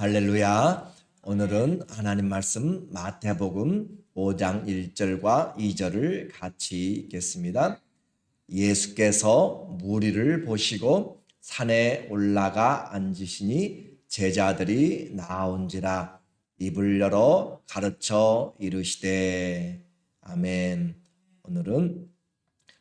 할렐루야. 오늘은 하나님 말씀 마태복음 5장 1절과 2절을 같이 읽겠습니다. 예수께서 무리를 보시고 산에 올라가 앉으시니 제자들이 나온지라 입을 열어 가르쳐 이르시되. 아멘. 오늘은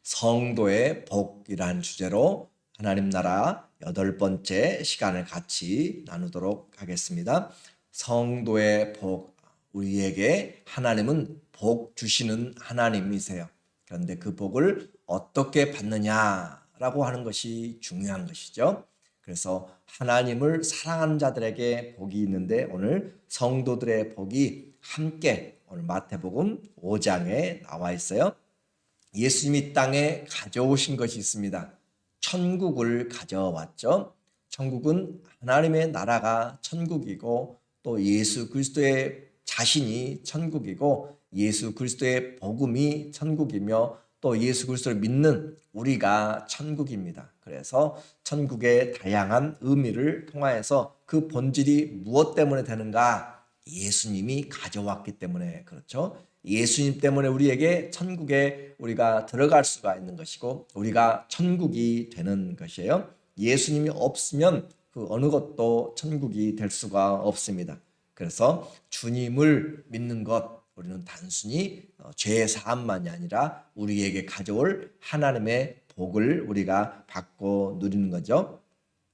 성도의 복이라는 주제로 하나님 나라 8번째 시간을 같이 나누도록 하겠습니다. 성도의 복, 우리에게 하나님은 복 주시는 하나님이세요. 그런데 그 복을 어떻게 받느냐라고 하는 것이 중요한 것이죠. 그래서 하나님을 사랑하는 자들에게 복이 있는데 오늘 성도들의 복이 함께 오늘 마태복음 5장에 나와 있어요. 예수님이 땅에 가져오신 것이 있습니다. 천국을 가져왔죠. 천국은 하나님의 나라가 천국이고 또 예수 그리스도의 자신이 천국이고 예수 그리스도의 복음이 천국이며 또 예수 그리스도를 믿는 우리가 천국입니다. 그래서 천국의 다양한 의미를 통하여서 그 본질이 무엇 때문에 되는가? 예수님이 가져왔기 때문에 그렇죠. 예수님 때문에 우리에게 천국에 우리가 들어갈 수가 있는 것이고 우리가 천국이 되는 것이에요. 예수님이 없으면 그 어느 것도 천국이 될 수가 없습니다. 그래서 주님을 믿는 것, 우리는 단순히 죄의 사함만이 아니라 우리에게 가져올 하나님의 복을 우리가 받고 누리는 거죠.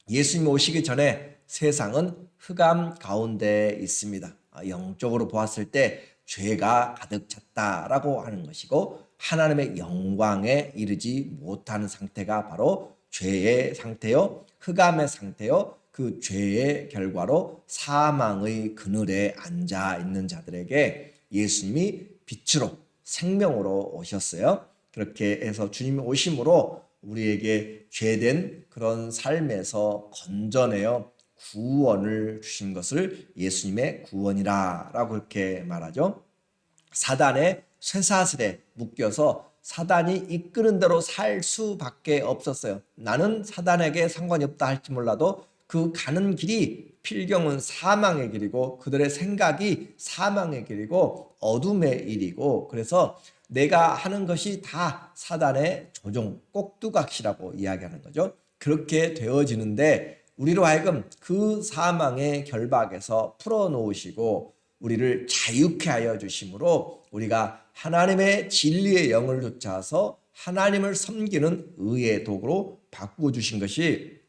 예수님이 오시기 전에 세상은 흑암 가운데 있습니다. 영적으로 보았을 때 죄가 가득 찼다라고 하는 것이고 하나님의 영광에 이르지 못하는 상태가 바로 죄의 상태요, 흑암의 상태요, 그 죄의 결과로 사망의 그늘에 앉아 있는 자들에게 예수님이 빛으로 생명으로 오셨어요. 그렇게 해서 주님이 오심으로 우리에게 죄된 그런 삶에서 건져내어 구원을 주신 것을 예수님의 구원이라고 그렇게 말하죠. 사단의 쇠사슬에 묶여서 사단이 이끄는 대로 살 수밖에 없었어요. 나는 사단에게 상관이 없다 할지 몰라도 그 가는 길이 필경은 사망의 길이고 그들의 생각이 사망의 길이고 어둠의 일이고 그래서 내가 하는 것이 다 사단의 조종, 꼭두각시라고 이야기하는 거죠. 그렇게 되어지는데 우리로 하여금 그 사망의 결박에서 풀어놓으시고 우리를 자유케 하여 주심으로 우리가 하나님의 진리의 영을 쫓아서 하나님을 섬기는 의의 도구로 바꿔주신 것이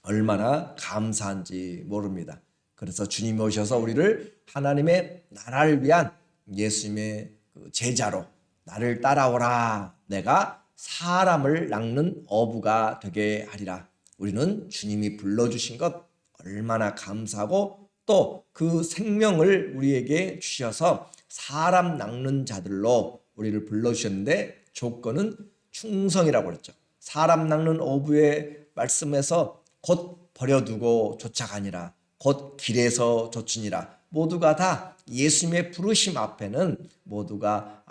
얼마나 감사한지 모릅니다. 그래서 주님이 오셔서 우리를 하나님의 나라를 위한 예수님의 제자로 나를 따라오라, 내가 사람을 낚는 어부가 되게 하리라. 우리는 주님이 불러주신 것 얼마나 감사하고 또 그 생명을 우리에게 주셔서 사람 낚는 자들로 우리를 불러주셨는데 조건은 충성이라고 그랬죠. 사람 낚는 어부의 말씀에서 곧 버려두고 쫓아가니라, 곧 길에서 쫓으니라. 모두가 다 예수님의 부르심 앞에는 모두가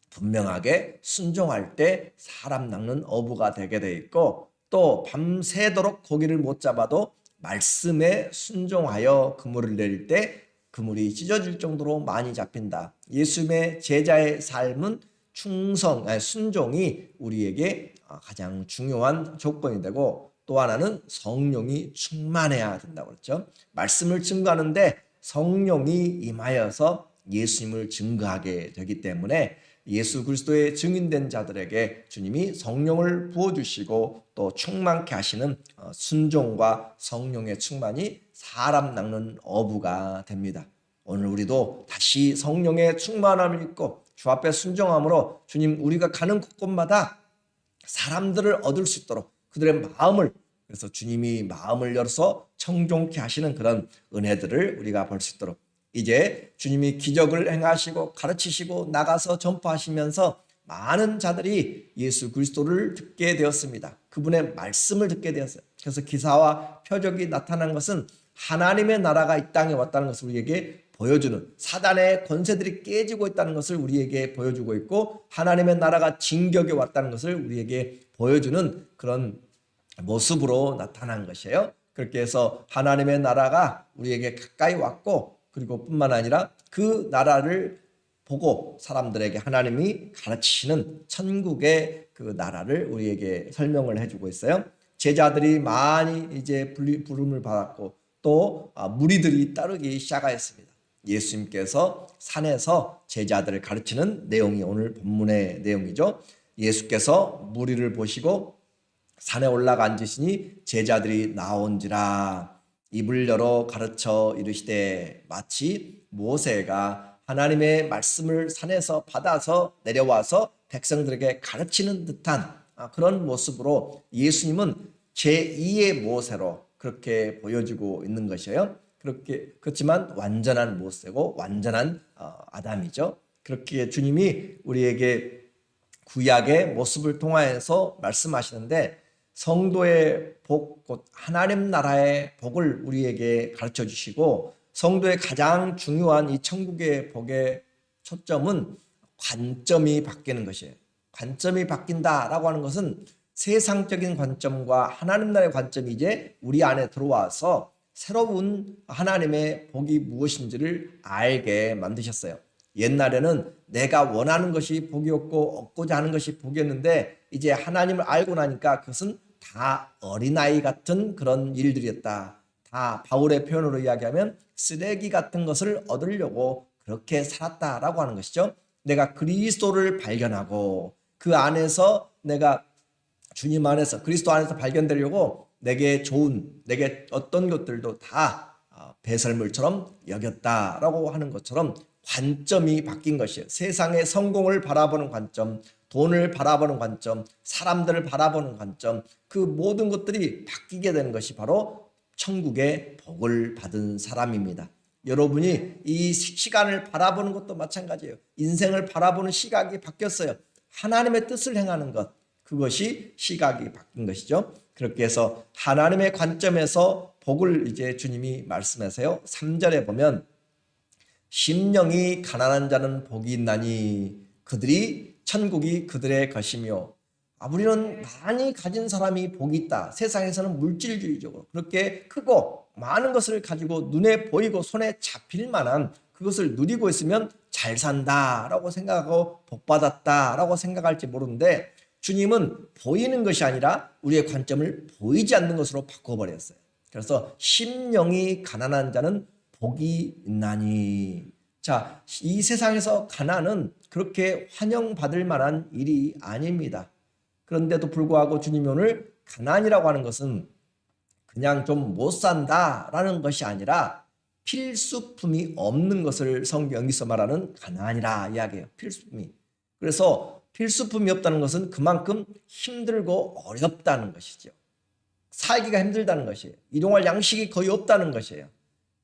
분명하게 순종할 때 사람 낚는 어부가 되게 돼 있고 또 밤새도록 고기를 못 잡아도 말씀에 순종하여 그물을 내릴 때 그물이 찢어질 정도로 많이 잡힌다. 예수님의 제자의 삶은 순종이 우리에게 가장 중요한 조건이 되고 또 하나는 성령이 충만해야 된다고 그랬죠. 말씀을 증거하는데 성령이 임하여서 예수님을 증거하게 되기 때문에 예수 그리스도의 증인된 자들에게 주님이 성령을 부어주시고 또 충만케 하시는 순종과 성령의 충만이 사람 낚는 어부가 됩니다. 오늘 우리도 다시 성령의 충만함을 입고 주 앞에 순종함으로 주님 우리가 가는 곳곳마다 사람들을 얻을 수 있도록 그들의 마음을, 그래서 주님이 마음을 열어서 청종케 하시는 그런 은혜들을 우리가 볼 수 있도록 이제 주님이 기적을 행하시고 가르치시고 나가서 전파하시면서 많은 자들이 예수 그리스도를 듣게 되었습니다. 그분의 말씀을 듣게 되었어요. 그래서 기사와 표적이 나타난 것은 하나님의 나라가 이 땅에 왔다는 것을 우리에게 보여주는, 사단의 권세들이 깨지고 있다는 것을 우리에게 보여주고 있고 하나님의 나라가 진격에 왔다는 것을 우리에게 보여주는 그런 모습으로 나타난 것이에요. 그렇게 해서 하나님의 나라가 우리에게 가까이 왔고, 그리고 뿐만 아니라 그 나라를 보고 사람들에게 하나님이 가르치시는 천국의 그 나라를 우리에게 설명을 해주고 있어요. 제자들이 많이 이제 부름을 받았고 또 무리들이 따르기 시작하였습니다. 예수님께서 산에서 제자들을 가르치는 내용이 오늘 본문의 내용이죠. 예수께서 무리를 보시고 산에 올라가 앉으시니 제자들이 나온지라 입을 열어 가르쳐 이르시되, 마치 모세가 하나님의 말씀을 산에서 받아서 내려와서 백성들에게 가르치는 듯한 그런 모습으로 예수님은 제2의 모세로 그렇게 보여지고 있는 것이에요. 그렇지만 완전한 모세고 완전한 아담이죠. 그렇게 주님이 우리에게 구약의 모습을 통하여서 말씀하시는데, 성도의 복, 곧 하나님 나라의 복을 우리에게 가르쳐 주시고, 성도의 가장 중요한 이 천국의 복의 초점은 관점이 바뀌는 것이에요. 관점이 바뀐다라고 하는 것은 세상적인 관점과 하나님 나라의 관점이 이제 우리 안에 들어와서 새로운 하나님의 복이 무엇인지를 알게 만드셨어요. 옛날에는 내가 원하는 것이 복이었고 얻고자 하는 것이 복이었는데, 이제 하나님을 알고 나니까 그것은 다 어린아이 같은 그런 일들이었다. 다 바울의 표현으로 이야기하면 쓰레기 같은 것을 얻으려고 그렇게 살았다라고 하는 것이죠. 내가 그리스도를 발견하고 그 안에서 내가 주님 안에서 그리스도 안에서 발견되려고 내게 좋은, 내게 어떤 것들도 다 배설물처럼 여겼다라고 하는 것처럼 관점이 바뀐 것이에요. 세상의 성공을 바라보는 관점, 돈을 바라보는 관점, 사람들을 바라보는 관점, 그 모든 것들이 바뀌게 되는 것이 바로 천국의 복을 받은 사람입니다. 여러분이 이 시간을 바라보는 것도 마찬가지예요. 인생을 바라보는 시각이 바뀌었어요. 하나님의 뜻을 행하는 것, 그것이 시각이 바뀐 것이죠. 그렇게 해서 하나님의 관점에서 복을 이제 주님이 말씀하세요. 3절에 보면 심령이 가난한 자는 복이 있나니 그들이 천국이 그들의 것이며. 우리는 많이 가진 사람이 복이 있다. 세상에서는 물질주의적으로 그렇게 크고 많은 것을 가지고 눈에 보이고 손에 잡힐 만한 그것을 누리고 있으면 잘 산다라고 생각하고 복받았다라고 생각할지 모르는데, 주님은 보이는 것이 아니라 우리의 관점을 보이지 않는 것으로 바꿔버렸어요. 그래서 심령이 가난한 자는 복이 있나니. 자, 이 세상에서 가난은 그렇게 환영받을 만한 일이 아닙니다. 그런데도 불구하고 주님이 오늘 가난이라고 하는 것은 그냥 좀 못 산다라는 것이 아니라 필수품이 없는 것을 성경 여기서 말하는 가난이라 이야기해요. 필수품이. 그래서 필수품이 없다는 것은 그만큼 힘들고 어렵다는 것이죠. 살기가 힘들다는 것이에요. 일용할 양식이 거의 없다는 것이에요.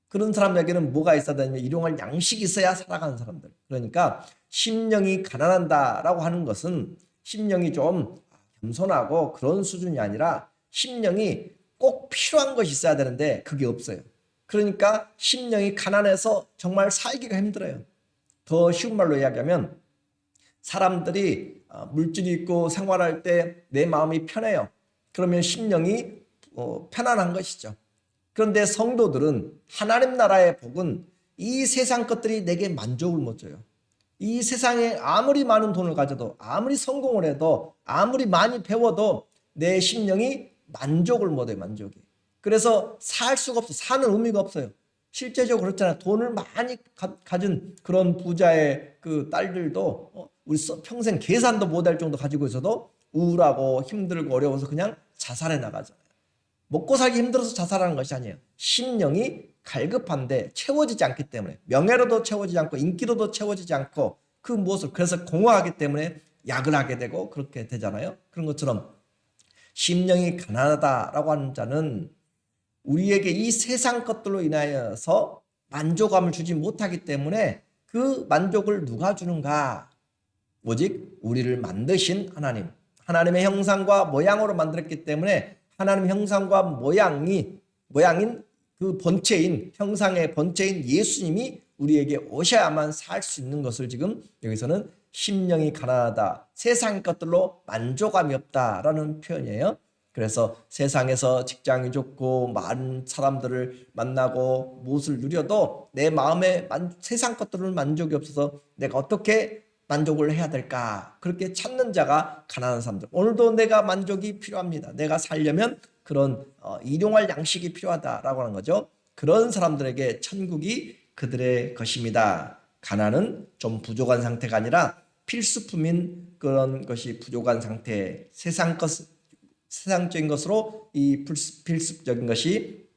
그런 사람에게는 뭐가 있어야 되냐면 일용할 양식이 있어야 살아가는 사람들. 그러니까 심령이 가난한다라고 하는 것은 심령이 좀 겸손하고 그런 수준이 아니라 심령이 꼭 필요한 것이 있어야 되는데 그게 없어요. 그러니까 심령이 가난해서 정말 살기가 힘들어요. 더 쉬운 말로 이야기하면 사람들이 물질이 있고 생활할 때 내 마음이 편해요. 그러면 심령이 편안한 것이죠. 그런데 성도들은 하나님 나라의 복은 이 세상 것들이 내게 만족을 못 줘요. 이 세상에 아무리 많은 돈을 가져도 아무리 성공을 해도 아무리 많이 배워도 내 심령이 만족을 못해요. 만족이. 그래서 살 수가 없어. 사는 의미가 없어요. 실제적으로 그렇잖아요. 돈을 많이 가진 그런 부자의 그 딸들도 우리 평생 계산도 못할 정도 가지고 있어도 우울하고 힘들고 어려워서 그냥 자살해 나가잖아요. 먹고 살기 힘들어서 자살하는 것이 아니에요. 심령이 갈급한데 채워지지 않기 때문에, 명예로도 채워지지 않고 인기로도 채워지지 않고 그 무엇을, 그래서 공허하기 때문에 약을 하게 되고 그렇게 되잖아요. 그런 것처럼 심령이 가난하다라고 하는 자는 우리에게 이 세상 것들로 인하여서 만족감을 주지 못하기 때문에 그 만족을 누가 주는가? 오직 우리를 만드신 하나님, 하나님의 형상과 모양으로 만들었기 때문에 하나님의 형상과 모양인 그 본체인, 형상의 본체인 예수님이 우리에게 오셔야만 살 수 있는 것을 지금 여기서는 심령이 가난하다, 세상 것들로 만족감이 없다라는 표현이에요. 그래서 세상에서 직장이 좋고 많은 사람들을 만나고 무엇을 누려도 내 마음에 세상 것들은 만족이 없어서 내가 어떻게 만족을 해야 될까? 그렇게 찾는 자가 가난한 사람들. 오늘도 내가 만족이 필요합니다. 내가 살려면 그런 일용할 양식이 필요하다라고 하는 거죠. 그런 사람들에게 천국이 그들의 것입니다. 가난은 좀 부족한 상태가 아니라 필수품인 그런 것이 부족한 상태, 세상적인 것으로 이 필수적인 것이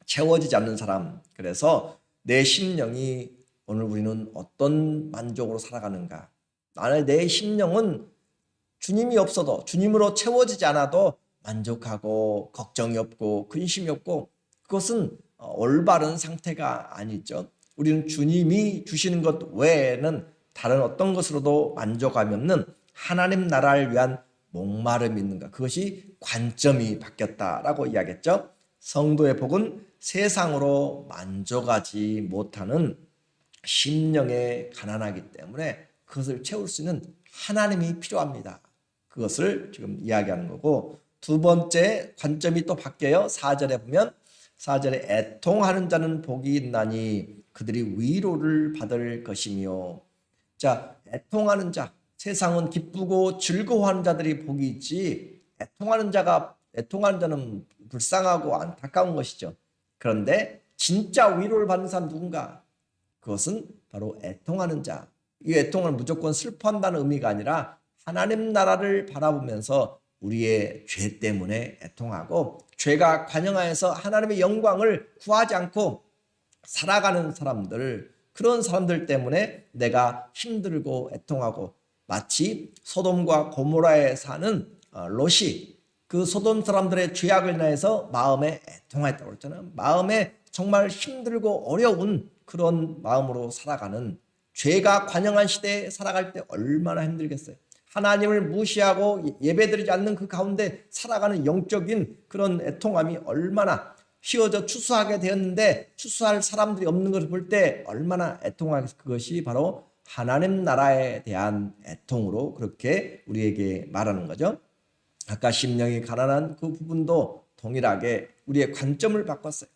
채워지지 않는 사람. 그래서 내 심령이 오늘 우리는 어떤 만족으로 살아가는가? 나는 내 심령은 주님이 없어도 주님으로 채워지지 않아도 만족하고 걱정이 없고 근심이 없고 그것은 올바른 상태가 아니죠. 우리는 주님이 주시는 것 외에는 다른 어떤 것으로도 만족함이 없는 하나님 나라를 위한 목마름이 있는가. 그것이 관점이 바뀌었다라고 이야기했죠. 성도의 복은 세상으로 만족하지 못하는 심령에 가난하기 때문에 그것을 채울 수 있는 하나님이 필요합니다. 그것을 지금 이야기하는 거고, 두 번째 관점이 또 바뀌어요. 4절에 보면 4절에 애통하는 자는 복이 있나니 그들이 위로를 받을 것이며. 자, 애통하는 자, 세상은 기쁘고 즐거워하는 자들이 복이 있지 애통하는 자는 불쌍하고 안타까운 것이죠. 그런데 진짜 위로를 받는 사람 누군가? 그것은 바로 애통하는 자. 이 애통을 무조건 슬퍼한다는 의미가 아니라 하나님 나라를 바라보면서 우리의 죄 때문에 애통하고 죄가 관영하여서 하나님의 영광을 구하지 않고 살아가는 사람들, 그런 사람들 때문에 내가 힘들고 애통하고, 마치 소돔과 고모라에 사는 롯이 그 소돔 사람들의 죄악을 인해서 마음에 애통했다고 그랬잖아요. 마음에 정말 힘들고 어려운 그런 마음으로 살아가는, 죄가 관영한 시대에 살아갈 때 얼마나 힘들겠어요. 하나님을 무시하고 예배드리지 않는 그 가운데 살아가는 영적인 그런 애통함이 얼마나, 휘어져 추수하게 되었는데 추수할 사람들이 없는 것을 볼 때 얼마나 애통하겠어요. 그것이 바로 하나님 나라에 대한 애통으로 그렇게 우리에게 말하는 거죠. 아까 심령이 가난한 그 부분도 동일하게 우리의 관점을 바꿨어요.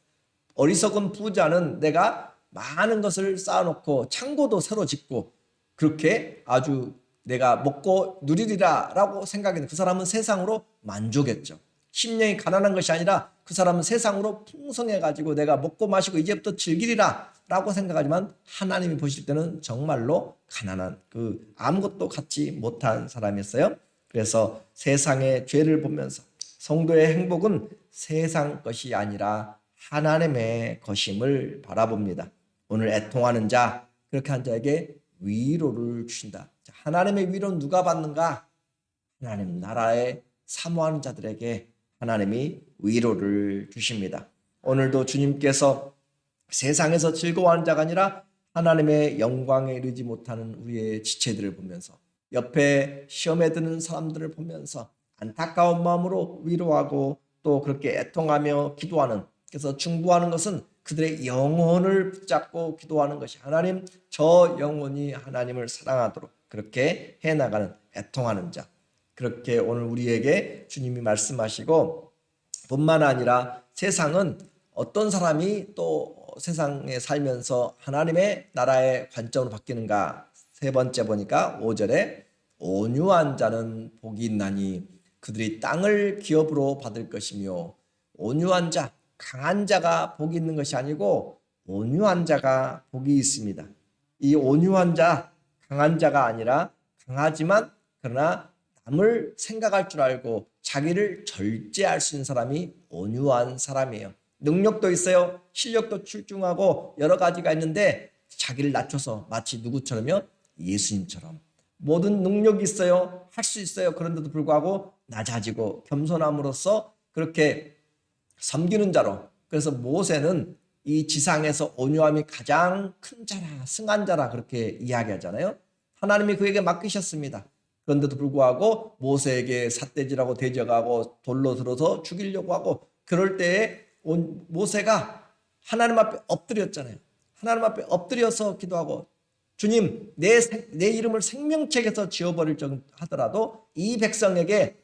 어리석은 부자는 내가 많은 것을 쌓아놓고 창고도 새로 짓고 그렇게 아주 내가 먹고 누리리라 라고 생각했는데, 그 사람은 세상으로 만족했죠. 심령이 가난한 것이 아니라 그 사람은 세상으로 풍성해가지고 내가 먹고 마시고 이제부터 즐기리라 라고 생각하지만 하나님이 보실 때는 정말로 가난한, 그 아무것도 갖지 못한 사람이었어요. 그래서 세상의 죄를 보면서 성도의 행복은 세상 것이 아니라 하나님의 것임을 바라봅니다. 오늘 애통하는 자, 그렇게 한 자에게 위로를 주신다. 하나님의 위로는 누가 받는가? 하나님 나라에 사모하는 자들에게 하나님이 위로를 주십니다. 오늘도 주님께서 세상에서 즐거워하는 자가 아니라 하나님의 영광에 이르지 못하는 우리의 지체들을 보면서, 옆에 시험에 드는 사람들을 보면서 안타까운 마음으로 위로하고 또 그렇게 애통하며 기도하는, 그래서 중보하는 것은 그들의 영혼을 붙잡고 기도하는 것이, 하나님 저 영혼이 하나님을 사랑하도록 그렇게 해나가는 애통하는 자, 그렇게 오늘 우리에게 주님이 말씀하시고, 뿐만 아니라 세상은 어떤 사람이 또 세상에 살면서 하나님의 나라의 관점으로 바뀌는가. 세 번째 보니까 5절에 온유한 자는 복이 있나니 그들이 땅을 기업으로 받을 것이며. 온유한 자, 강한 자가 복이 있는 것이 아니고 온유한 자가 복이 있습니다. 이 온유한 자, 강한 자가 아니라 강하지만 그러나 남을 생각할 줄 알고 자기를 절제할 수 있는 사람이 온유한 사람이에요. 능력도 있어요. 실력도 출중하고 여러 가지가 있는데 자기를 낮춰서 마치 누구처럼요? 예수님처럼 모든 능력이 있어요. 할 수 있어요. 그런데도 불구하고 낮아지고 겸손함으로써 그렇게 섬기는 자로. 그래서 모세는 이 지상에서 온유함이 가장 큰 자라, 승한 자라 그렇게 이야기하잖아요. 하나님이 그에게 맡기셨습니다. 그런데도 불구하고 모세에게 삿대질하고 대적하고 돌로 들어서 죽이려고 하고, 그럴 때에 모세가 하나님 앞에 엎드렸잖아요. 하나님 앞에 엎드려서 기도하고, 주님 내 이름을 생명책에서 지워버릴 정 하더라도 이 백성에게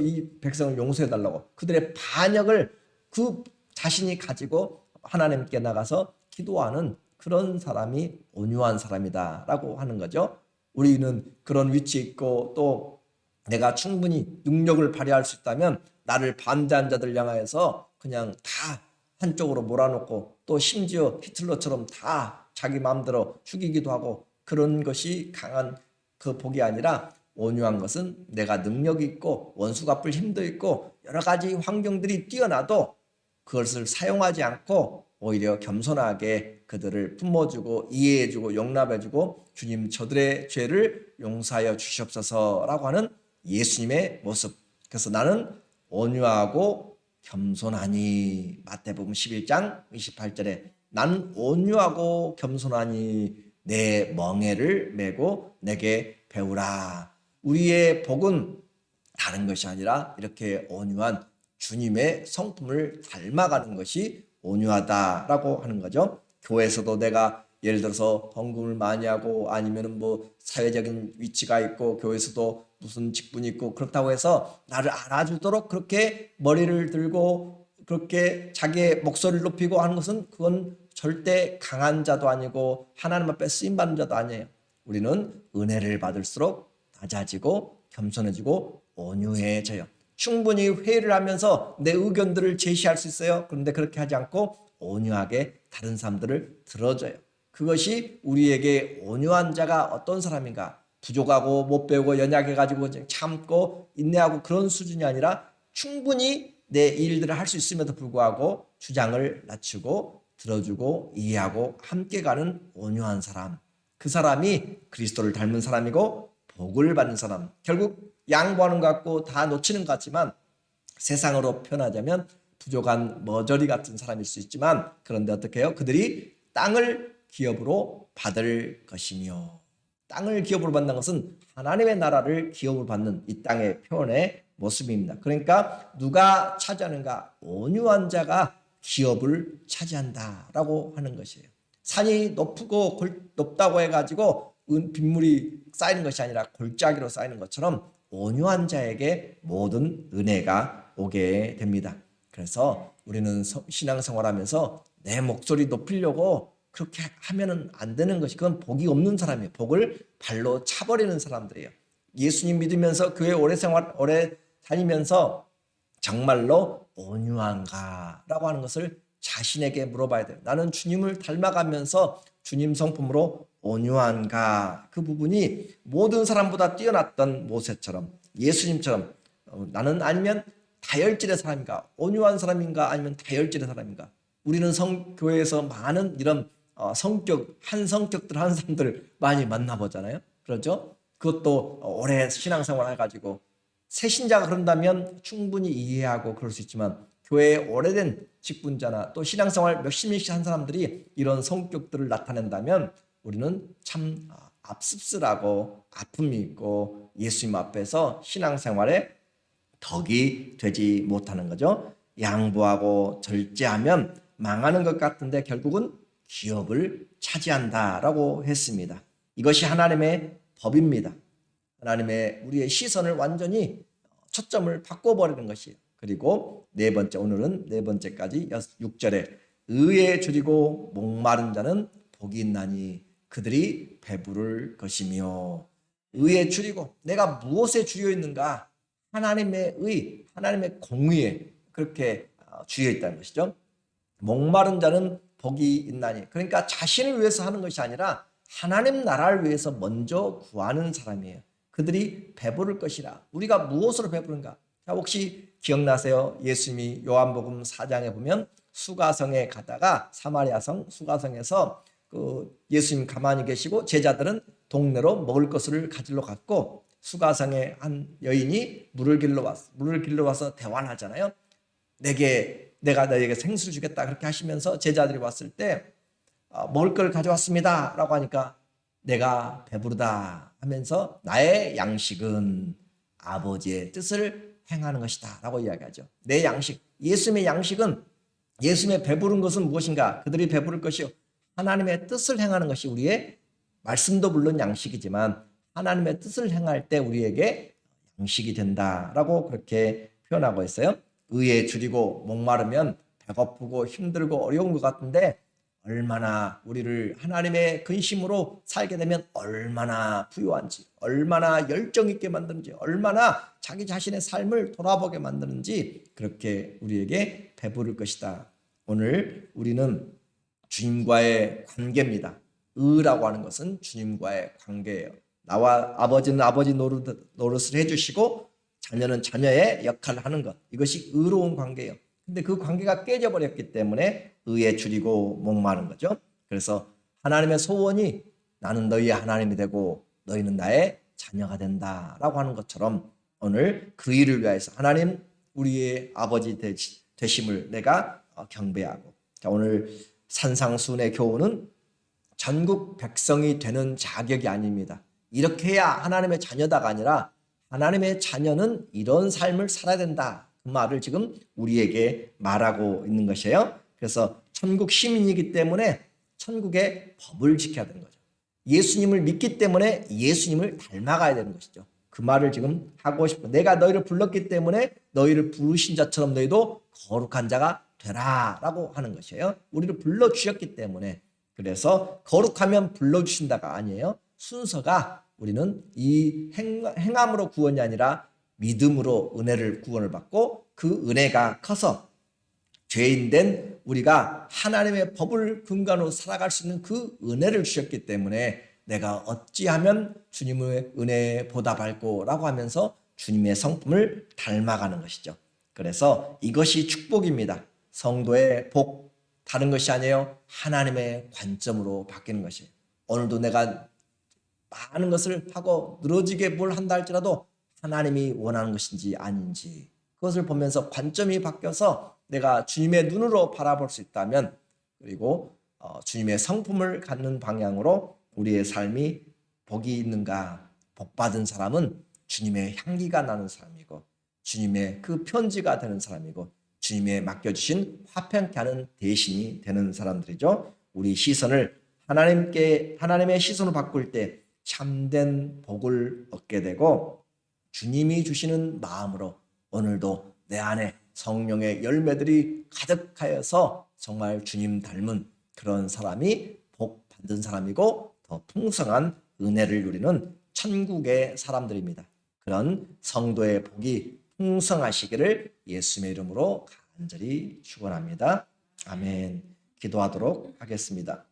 이 백성을 용서해 달라고 그들의 반역을 그 자신이 가지고 하나님께 나가서 기도하는 그런 사람이 온유한 사람이다라고 하는 거죠. 우리는 그런 위치에 있고 또 내가 충분히 능력을 발휘할 수 있다면 나를 반대한 자들 향하여서 그냥 다 한쪽으로 몰아놓고 또 심지어 히틀러처럼 다 자기 마음대로 죽이기도 하고 그런 것이 강한 그 복이 아니라 온유한 것은 내가 능력이 있고 원수 갚을 힘도 있고 여러 가지 환경들이 뛰어나도 그것을 사용하지 않고 오히려 겸손하게 그들을 품어주고 이해해주고 용납해주고 주님 저들의 죄를 용서하여 주시옵소서라고 하는 예수님의 모습. 그래서 나는 온유하고 겸손하니 마태복음 11장 28절에 나는 온유하고 겸손하니 내 멍에를 메고 내게 배우라. 우리의 복은 다른 것이 아니라 이렇게 온유한 주님의 성품을 닮아가는 것이 온유하다라고 하는 거죠. 교회에서도 내가 예를 들어서 헌금을 많이 하고 아니면은 뭐 사회적인 위치가 있고 교회에서도 무슨 직분이 있고 그렇다고 해서 나를 알아주도록 그렇게 머리를 들고 그렇게 자기의 목소리를 높이고 하는 것은 그건 절대 강한 자도 아니고 하나님 앞에 쓰임받는 자도 아니에요. 우리는 은혜를 받을수록 낮아지고 겸손해지고 온유해져요. 충분히 회의를 하면서 내 의견들을 제시할 수 있어요. 그런데 그렇게 하지 않고 온유하게 다른 사람들을 들어줘요. 그것이 우리에게 온유한 자가 어떤 사람인가? 부족하고 못 배우고 연약해가지고 참고 인내하고 그런 수준이 아니라 충분히 내 일들을 할 수 있음에도 불구하고 주장을 낮추고 들어주고 이해하고 함께 가는 온유한 사람. 그 사람이 그리스도를 닮은 사람이고 복을 받는 사람. 결국 양보하는 것 같고 다 놓치는 것 같지만 세상으로 표현하자면 부족한 머저리 같은 사람일 수 있지만 그런데 어떻게 해요? 그들이 땅을 기업으로 받을 것이며 땅을 기업으로 받는 것은 하나님의 나라를 기업으로 받는 이 땅의 표현의 모습입니다. 그러니까 누가 차지하는가? 온유한 자가 기업을 차지한다라고 하는 것이에요. 산이 높고 높다고 해가지고 빗물이 쌓이는 것이 아니라 골짜기로 쌓이는 것처럼 온유한 자에게 모든 은혜가 오게 됩니다. 그래서 우리는 신앙생활하면서 내 목소리 높이려고 그렇게 하면은 안 되는 것이 그건 복이 없는 사람이에요. 복을 발로 차버리는 사람들이에요. 예수님 믿으면서 교회 오래 다니면서 정말로 온유한가라고 하는 것을 자신에게 물어봐야 돼요. 나는 주님을 닮아가면서 주님 성품으로 온유한가? 그 부분이 모든 사람보다 뛰어났던 모세처럼 예수님처럼 나는 아니면 다혈질의 사람인가? 온유한 사람인가? 아니면 다혈질의 사람인가? 우리는 교회에서 많은 이런 한 성격들 하는 사람들 많이 만나보잖아요. 그렇죠? 그것도 오래 신앙생활 해가지고 새신자가 그런다면 충분히 이해하고 그럴 수 있지만 교회에 오래된 직분자나 또 신앙생활 몇십 년씩 한 사람들이 이런 성격들을 나타낸다면 우리는 참 씁쓸하고 아픔이 있고 예수님 앞에서 신앙생활에 덕이 되지 못하는 거죠. 양보하고 절제하면 망하는 것 같은데 결국은 기업을 차지한다라고 했습니다. 이것이 하나님의 법입니다. 하나님의 우리의 시선을 완전히 초점을 바꿔버리는 것이에요. 그리고 네 번째, 오늘은 네 번째까지 6절에 의에 줄이고 목마른 자는 복이 있나니 그들이 배부를 것이며 의에 줄이고 내가 무엇에 줄여 있는가? 하나님의 의, 하나님의 공의에 그렇게 줄여 있다는 것이죠. 목마른 자는 복이 있나니 그러니까 자신을 위해서 하는 것이 아니라 하나님 나라를 위해서 먼저 구하는 사람이에요. 그들이 배부를 것이라. 우리가 무엇으로 배부른가? 자, 혹시 기억나세요? 예수님이 요한복음 4장에 보면 수가성에 가다가 사마리아성 수가성에서 예수님 가만히 계시고 제자들은 동네로 먹을 것을 가지러 갔고 수가성에 한 여인이 물을 길러 와서 대화를 하잖아요. 내가 너에게 생수를 주겠다 그렇게 하시면서 제자들이 왔을 때 먹을 걸 가져왔습니다 라고 하니까 내가 배부르다 하면서 나의 양식은 아버지의 뜻을 행하는 것이다 라고 이야기하죠. 내 양식, 예수님의 양식은 예수님의 배부른 것은 무엇인가? 그들이 배부를 것이요 하나님의 뜻을 행하는 것이 우리의 말씀도 물론 양식이지만 하나님의 뜻을 행할 때 우리에게 방식이 된다라고 그렇게 표현하고 있어요. 의에 줄이고 목마르면 배고프고 힘들고 어려운 것 같은데 얼마나 우리를 하나님의 근심으로 살게 되면 얼마나 부유한지, 얼마나 열정 있게 만드는지, 얼마나 자기 자신의 삶을 돌아보게 만드는지 그렇게 우리에게 배부를 것이다. 오늘 우리는 주님과의 관계입니다. 의라고 하는 것은 주님과의 관계예요. 나와 아버지는 아버지 노릇을 해주시고 자녀는 자녀의 역할을 하는 것. 이것이 의로운 관계예요. 근데 그 관계가 깨져버렸기 때문에 의에 줄이고 목마른 거죠. 그래서 하나님의 소원이 나는 너희의 하나님이 되고 너희는 나의 자녀가 된다라고 하는 것처럼 오늘 그 일을 위해서 하나님 우리의 아버지 되심을 내가 경배하고, 자, 오늘 산상순의 교훈은 전국 백성이 되는 자격이 아닙니다. 이렇게 해야 하나님의 자녀다가 아니라 하나님의 자녀는 이런 삶을 살아야 된다. 그 말을 지금 우리에게 말하고 있는 것이에요. 그래서 천국 시민이기 때문에 천국의 법을 지켜야 되는 거죠. 예수님을 믿기 때문에 예수님을 닮아가야 되는 것이죠. 그 말을 지금 하고 싶어. 내가 너희를 불렀기 때문에 너희를 부르신 자처럼 너희도 거룩한 자가 되라 라고 하는 것이에요. 우리를 불러주셨기 때문에. 그래서 거룩하면 불러주신다가 아니에요. 순서가 우리는 이 행함으로 구원이 아니라 믿음으로 은혜를 구원을 받고 그 은혜가 커서 죄인된 우리가 하나님의 법을 근간으로 살아갈 수 있는 그 은혜를 주셨기 때문에 내가 어찌하면 주님의 은혜에 보답할꼬 라고 하면서 주님의 성품을 닮아가는 것이죠. 그래서 이것이 축복입니다. 성도의 복, 다른 것이 아니에요. 하나님의 관점으로 바뀌는 것이에요. 오늘도 내가 많은 것을 하고 늘어지게 뭘 한다 할지라도 하나님이 원하는 것인지 아닌지 그것을 보면서 관점이 바뀌어서 내가 주님의 눈으로 바라볼 수 있다면, 그리고 주님의 성품을 갖는 방향으로 우리의 삶이 복이 있는가. 복받은 사람은 주님의 향기가 나는 사람이고 주님의 그 편지가 되는 사람이고 주님의 맡겨주신 화평케 하는 대신이 되는 사람들이죠. 우리 시선을 하나님의 시선을 바꿀 때 참된 복을 얻게 되고 주님이 주시는 마음으로 오늘도 내 안에 성령의 열매들이 가득하여서 정말 주님 닮은 그런 사람이 복 받은 사람이고 더 풍성한 은혜를 누리는 천국의 사람들입니다. 그런 성도의 복이 풍성하시기를 예수님의 이름으로 간절히 축원합니다. 아멘. 기도하도록 하겠습니다.